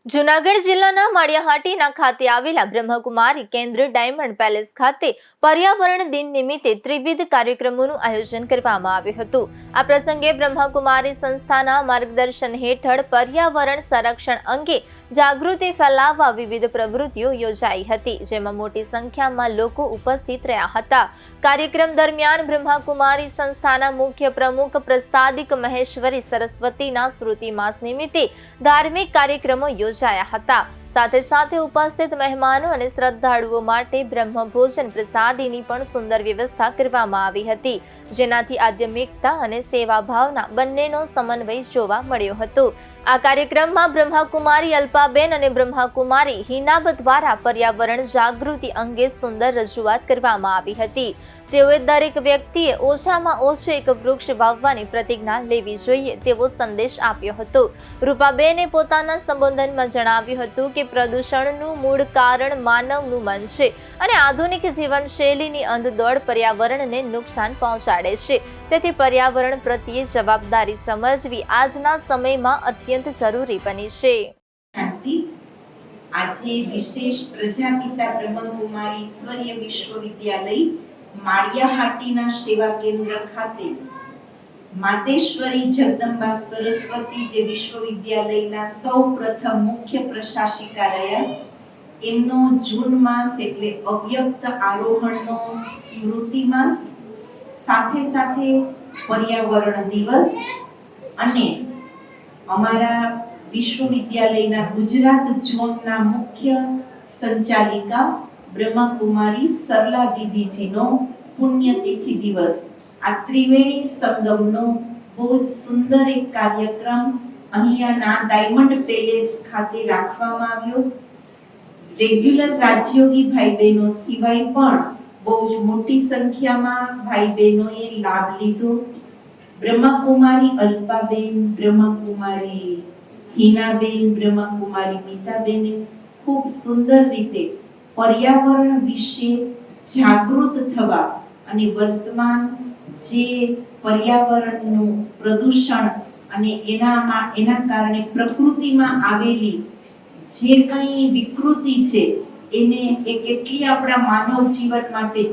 જૂનાગઢ જિલ્લાના માળિયાહાટીના ખાતે આવેલા બ્રહ્મકુમારી કેન્દ્ર ડાયમંડ પેલેસ ખાતે પર્યાવરણ દિન નિમિત્તે ત્રિવિધ કાર્યક્રમોનું આયોજન કરવામાં આવ્યું હતું। આ પ્રસંગે બ્રહ્મકુમારી સંસ્થાના માર્ગદર્શન હેઠળ પર્યાવરણ સંરક્ષણ અંગે જાગૃતિ ફેલાવવા વિવિધ પ્રવૃત્તિઓ યોજાઈ હતી, જેમાં મોટી સંખ્યામાં લોકો ઉપસ્થિત રહ્યા હતા। કાર્યક્રમ દરમિયાન બ્રહ્મકુમારી સંસ્થાના મુખ્ય પ્રમુખ પ્રસાદિક મહેશ્વરી સરસ્વતીના સ્મૃતિ માસ નિમિત્તે ધાર્મિક કાર્યક્રમો યોજાયા હતા। સાથે સાથે ઉપસ્થિત મહેમાનો અને શ્રદ્ધાળુઓ માટે બ્રહ્મ ભોજન પ્રસાદીની પણ સુંદર વ્યવસ્થા કરવામાં આવી હતી, જેનાથી આધ્યાત્મિકતા અને સેવા ભાવના બંનેનો સમન્વય જોવા મળ્યો હતો। આ કાર્યક્રમમાં બ્રહ્મકુમારી અલ્પાબેન અને બ્રહ્મકુમારી હિનાબ દ્વારા પર્યાવરણ જાગૃતિ અંગે સુંદર રજૂઆત કરવામાં આવી હતી। તેઓએ દરેક વ્યક્તિએ ઓછામાં ઓછું એક વૃક્ષ વાવવાની પ્રતિજ્ઞા લેવી જોઈએ તેવો સંદેશ આપ્યો હતો। રૂપાબેને પોતાના સંબોધનમાં જણાવ્યું હતું કે પ્રદૂષણનું મૂળ કારણ માનવનું મન છે અને આધુનિક જીવનશૈલીની અંધદોડ પર્યાવરણને નુકસાન પહોંચાડે છે। તેથી પર્યાવરણ પ્રત્યે જવાબદારી સમજવી આજના સમયમાં અત્યંત જરૂરી બની છે। આજે વિશેષ પ્રજાપિતા બ્રહ્મકુમારી ઈશ્વરીય વિશ્વવિદ્યાલય માળિયાહાટીના સેવા કેન્દ્ર ખાતે માતેશ્વરી જગદંબા સરસ્વતી જે વિશ્વવિદ્યાલયના સૌ પ્રથમ મુખ્ય પ્રશાસિકા રહ્યા, એમનો જૂન માસ એટલે અવ્યક્ત આરોહણનો સ્મૃતિ માસ, સાથે સાથે પર્યાવરણ દિવસ અને અમારા વિશ્વવિદ્યાલયના ગુજરાત ઝોનના મુખ્ય સંચાલિકા બ્રહ્મકુમારી સરલા દીદીજીનો પુણ્યતિથિ દિવસ, આ ત્રિવેણી સંગમનો બહુ સુંદર એક કાર્યક્રમ અહીંયાના ડાયમંડ પેલેસ ખાતે રાખવામાં આવ્યો। રેગ્યુલર રાજયોગી ભાઈ બહેનો સિવાય પણ બહુ જ મોટી સંખ્યામાં ભાઈ બહેનોએ લાભ લીધો। બ્રહ્મકુમારી અલ્પાબેન, બ્રહ્મકુમારી હિનાબેન, બ્રહ્મકુમારી મીતાબેને ખૂબ સુંદર રીતે પર્યાવરણ વિશે જાગૃત થવા અને વર્તમાન જે પર્યાવરણનું પ્રદૂષણ અને એના કારણે પ્રકૃતિમાં આવેલી જે કંઈ વિકૃતિ છે એને એ કેટલી આપણા માનવ જીવન માટે